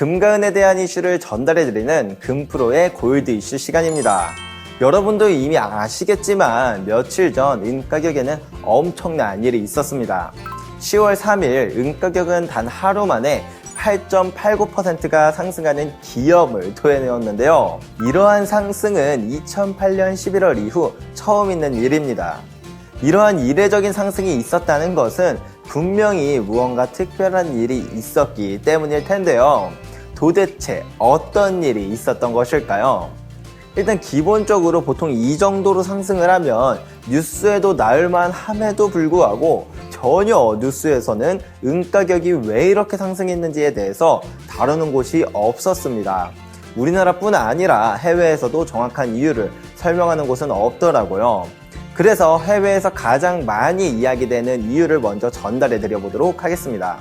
금과 은에 대한 이슈를 전달해드리는 금프로의 골드 이슈 시간입니다. 여러분도 이미 아시겠지만 며칠 전 은 가격에는 엄청난 일이 있었습니다. 10월 3일 은 가격은 단 하루 만에 8.89%가 상승하는 기염을 토해내었는데요. 이러한 상승은 2008년 11월 이후 처음 있는 일입니다. 이러한 이례적인 상승이 있었다는 것은 분명히 무언가 특별한 일이 있었기 때문일 텐데요. 도대체 어떤 일이 있었던 것일까요? 일단 기본적으로 보통 이 정도로 상승을 하면 뉴스에도 나올만 함에도 불구하고 전혀 뉴스에서는 은 가격이 왜 이렇게 상승했는지에 대해서 다루는 곳이 없었습니다. 우리나라뿐 아니라 해외에서도 정확한 이유를 설명하는 곳은 없더라고요. 그래서 해외에서 가장 많이 이야기되는 이유를 먼저 전달해 드려 보도록 하겠습니다.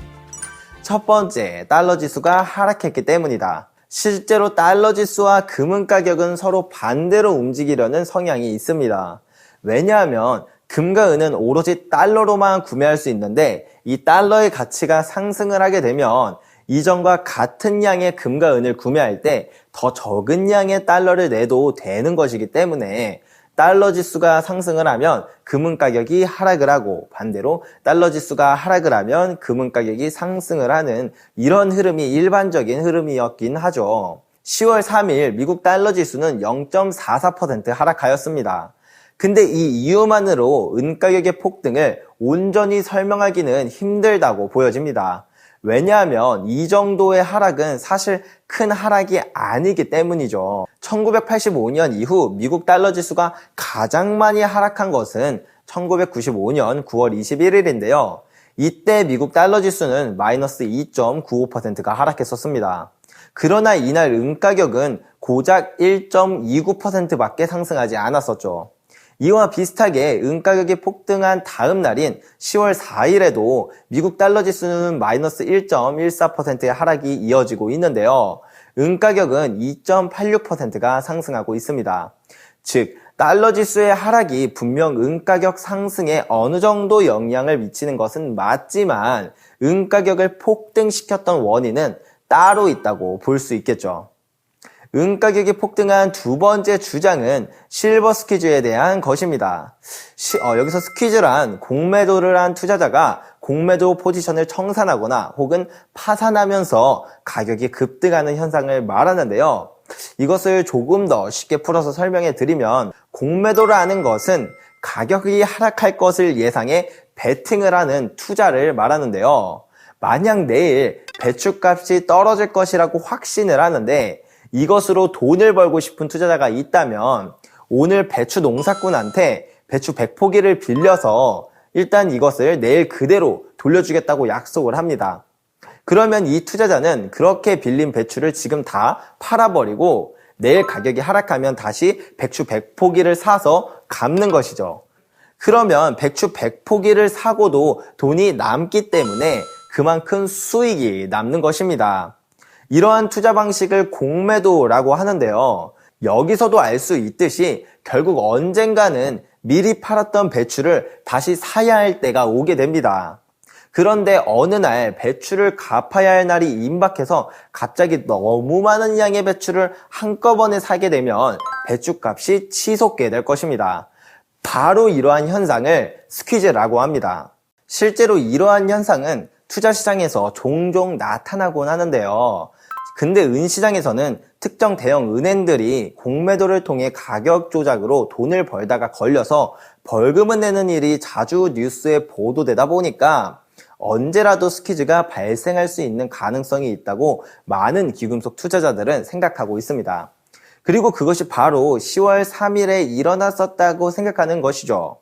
첫 번째, 달러 지수가 하락했기 때문이다. 실제로 달러 지수와 금은 가격은 서로 반대로 움직이려는 성향이 있습니다. 왜냐하면 금과 은은 오로지 달러로만 구매할 수 있는데 이 달러의 가치가 상승을 하게 되면 이전과 같은 양의 금과 은을 구매할 때 더 적은 양의 달러를 내도 되는 것이기 때문에 달러 지수가 상승을 하면 금은 가격이 하락을 하고 반대로 달러 지수가 하락을 하면 금은 가격이 상승을 하는 이런 흐름이 일반적인 흐름이었긴 하죠. 10월 3일 미국 달러 지수는 0.44% 하락하였습니다. 근데 이 이유만으로 은 가격의 폭등을 온전히 설명하기는 힘들다고 보여집니다. 왜냐하면 이 정도의 하락은 사실 큰 하락이 아니기 때문이죠. 1985년 이후 미국 달러 지수가 가장 많이 하락한 것은 1995년 9월 21일인데요. 이때 미국 달러 지수는 마이너스 2.95%가 하락했었습니다. 그러나 이날 은 가격은 고작 1.29%밖에 상승하지 않았었죠. 이와 비슷하게 은 가격이 폭등한 다음 날인 10월 4일에도 미국 달러 지수는 마이너스 1.14%의 하락이 이어지고 있는데요. 은 가격은 2.86%가 상승하고 있습니다. 즉, 달러 지수의 하락이 분명 은 가격 상승에 어느 정도 영향을 미치는 것은 맞지만 은 가격을 폭등시켰던 원인은 따로 있다고 볼 수 있겠죠. 은 가격이 폭등한 두 번째 주장은 실버 스퀴즈에 대한 것입니다. 여기서 스퀴즈란 공매도를 한 투자자가 공매도 포지션을 청산하거나 혹은 파산하면서 가격이 급등하는 현상을 말하는데요. 이것을 조금 더 쉽게 풀어서 설명해 드리면 공매도를 하는 것은 가격이 하락할 것을 예상해 베팅을 하는 투자를 말하는데요. 만약 내일 배추값이 떨어질 것이라고 확신을 하는데 이것으로 돈을 벌고 싶은 투자자가 있다면 오늘 배추 농사꾼한테 배추 100포기를 빌려서 일단 이것을 내일 그대로 돌려주겠다고 약속을 합니다. 그러면 이 투자자는 그렇게 빌린 배추를 지금 다 팔아버리고 내일 가격이 하락하면 다시 배추 100포기를 사서 갚는 것이죠. 그러면 배추 100포기를 사고도 돈이 남기 때문에 그만큼 수익이 남는 것입니다. 이러한 투자 방식을 공매도라고 하는데요. 여기서도 알 수 있듯이 결국 언젠가는 미리 팔았던 배추를 다시 사야 할 때가 오게 됩니다. 그런데 어느 날 배추를 갚아야 할 날이 임박해서 갑자기 너무 많은 양의 배추를 한꺼번에 사게 되면 배추값이 치솟게 될 것입니다. 바로 이러한 현상을 스퀴즈라고 합니다. 실제로 이러한 현상은 투자 시장에서 종종 나타나곤 하는데요. 근데 은시장에서는 특정 대형 은행들이 공매도를 통해 가격 조작으로 돈을 벌다가 걸려서 벌금을 내는 일이 자주 뉴스에 보도되다 보니까 언제라도 스퀴즈가 발생할 수 있는 가능성이 있다고 많은 귀금속 투자자들은 생각하고 있습니다. 그리고 그것이 바로 10월 3일에 일어났었다고 생각하는 것이죠.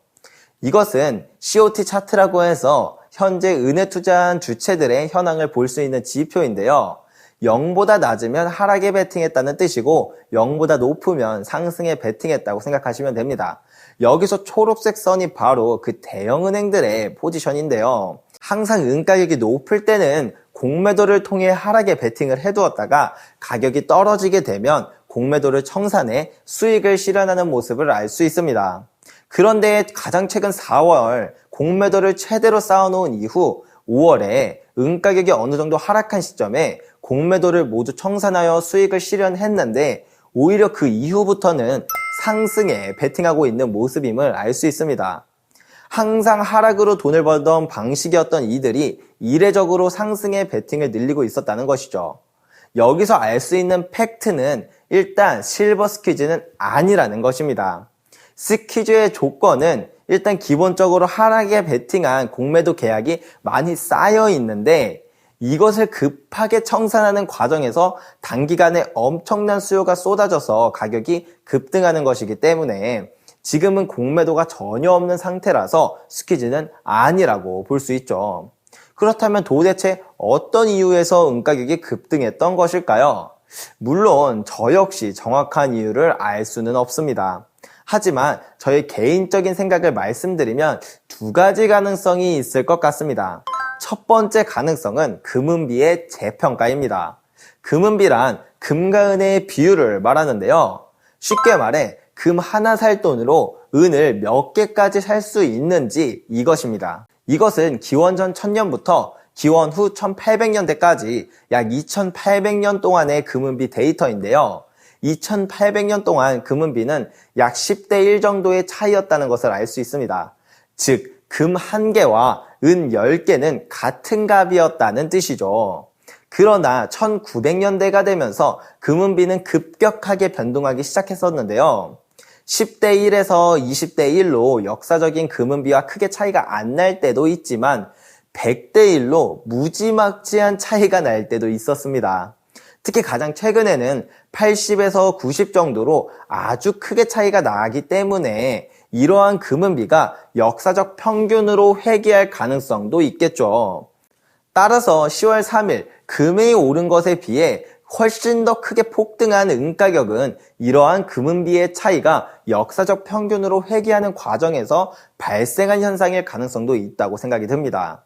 이것은 COT 차트라고 해서 현재 은에 투자한 주체들의 현황을 볼 수 있는 지표인데요. 0보다 낮으면 하락에 베팅했다는 뜻이고 0보다 높으면 상승에 베팅했다고 생각하시면 됩니다. 여기서 초록색 선이 바로 그 대형 은행들의 포지션인데요. 항상 은 가격이 높을 때는 공매도를 통해 하락에 베팅을 해두었다가 가격이 떨어지게 되면 공매도를 청산해 수익을 실현하는 모습을 알 수 있습니다. 그런데 가장 최근 4월 공매도를 최대로 쌓아놓은 이후 5월에 은 가격이 어느 정도 하락한 시점에 공매도를 모두 청산하여 수익을 실현했는데 오히려 그 이후부터는 상승에 베팅하고 있는 모습임을 알 수 있습니다. 항상 하락으로 돈을 벌던 방식이었던 이들이 이례적으로 상승에 베팅을 늘리고 있었다는 것이죠. 여기서 알 수 있는 팩트는 일단 실버 스퀴즈는 아니라는 것입니다. 스퀴즈의 조건은 일단 기본적으로 하락에 베팅한 공매도 계약이 많이 쌓여 있는데 이것을 급하게 청산하는 과정에서 단기간에 엄청난 수요가 쏟아져서 가격이 급등하는 것이기 때문에 지금은 공매도가 전혀 없는 상태라서 스퀴즈는 아니라고 볼 수 있죠. 그렇다면 도대체 어떤 이유에서 은가격이 급등했던 것일까요? 물론 저 역시 정확한 이유를 알 수는 없습니다. 하지만 저의 개인적인 생각을 말씀드리면 두 가지 가능성이 있을 것 같습니다. 첫 번째 가능성은 금은비의 재평가입니다. 금은비란 금과 은의 비율을 말하는데요. 쉽게 말해 금 하나 살 돈으로 은을 몇 개까지 살 수 있는지 이것입니다. 이것은 기원전 1000년부터 기원 후 1800년대까지 약 2800년 동안의 금은비 데이터인데요. 2800년 동안 금은비는 약 10대 1 정도의 차이였다는 것을 알 수 있습니다. 즉, 금 1개와 은 10개는 같은 값이었다는 뜻이죠. 그러나 1900년대가 되면서 금은비는 급격하게 변동하기 시작했었는데요. 10대 1에서 20대 1로 역사적인 금은비와 크게 차이가 안 날 때도 있지만 100대 1로 무지막지한 차이가 날 때도 있었습니다. 특히 가장 최근에는 80에서 90 정도로 아주 크게 차이가 나기 때문에 이러한 금은비가 역사적 평균으로 회귀할 가능성도 있겠죠. 따라서 10월 3일 금이 오른 것에 비해 훨씬 더 크게 폭등한 은가격은 이러한 금은비의 차이가 역사적 평균으로 회귀하는 과정에서 발생한 현상일 가능성도 있다고 생각이 듭니다.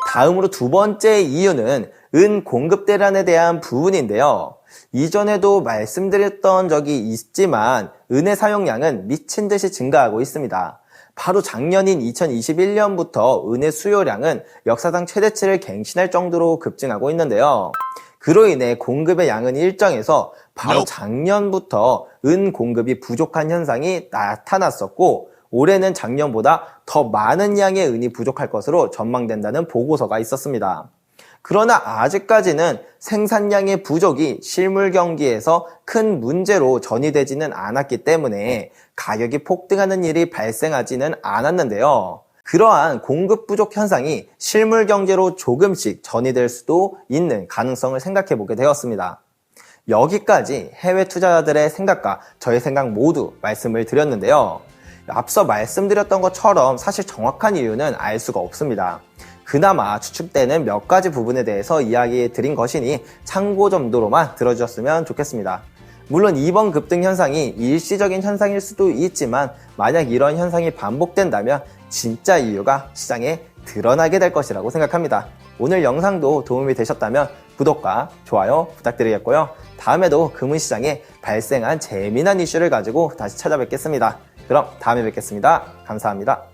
다음으로 두 번째 이유는 은 공급 대란에 대한 부분인데요. 이전에도 말씀드렸던 적이 있지만 은의 사용량은 미친 듯이 증가하고 있습니다. 바로 작년인 2021년부터 은의 수요량은 역사상 최대치를 갱신할 정도로 급증하고 있는데요. 그로 인해 공급의 양은 일정해서 바로 작년부터 은 공급이 부족한 현상이 나타났었고 올해는 작년보다 더 많은 양의 은이 부족할 것으로 전망된다는 보고서가 있었습니다. 그러나 아직까지는 생산량의 부족이 실물 경기에서 큰 문제로 전이되지는 않았기 때문에 가격이 폭등하는 일이 발생하지는 않았는데요. 그러한 공급 부족 현상이 실물 경제로 조금씩 전이될 수도 있는 가능성을 생각해 보게 되었습니다. 여기까지 해외 투자자들의 생각과 저의 생각 모두 말씀을 드렸는데요. 앞서 말씀드렸던 것처럼 사실 정확한 이유는 알 수가 없습니다. 그나마 추측되는 몇 가지 부분에 대해서 이야기해 드린 것이니 참고 정도로만 들어주셨으면 좋겠습니다. 물론 이번 급등 현상이 일시적인 현상일 수도 있지만 만약 이런 현상이 반복된다면 진짜 이유가 시장에 드러나게 될 것이라고 생각합니다. 오늘 영상도 도움이 되셨다면 구독과 좋아요 부탁드리겠고요. 다음에도 금은시장에 발생한 재미난 이슈를 가지고 다시 찾아뵙겠습니다. 그럼 다음에 뵙겠습니다. 감사합니다.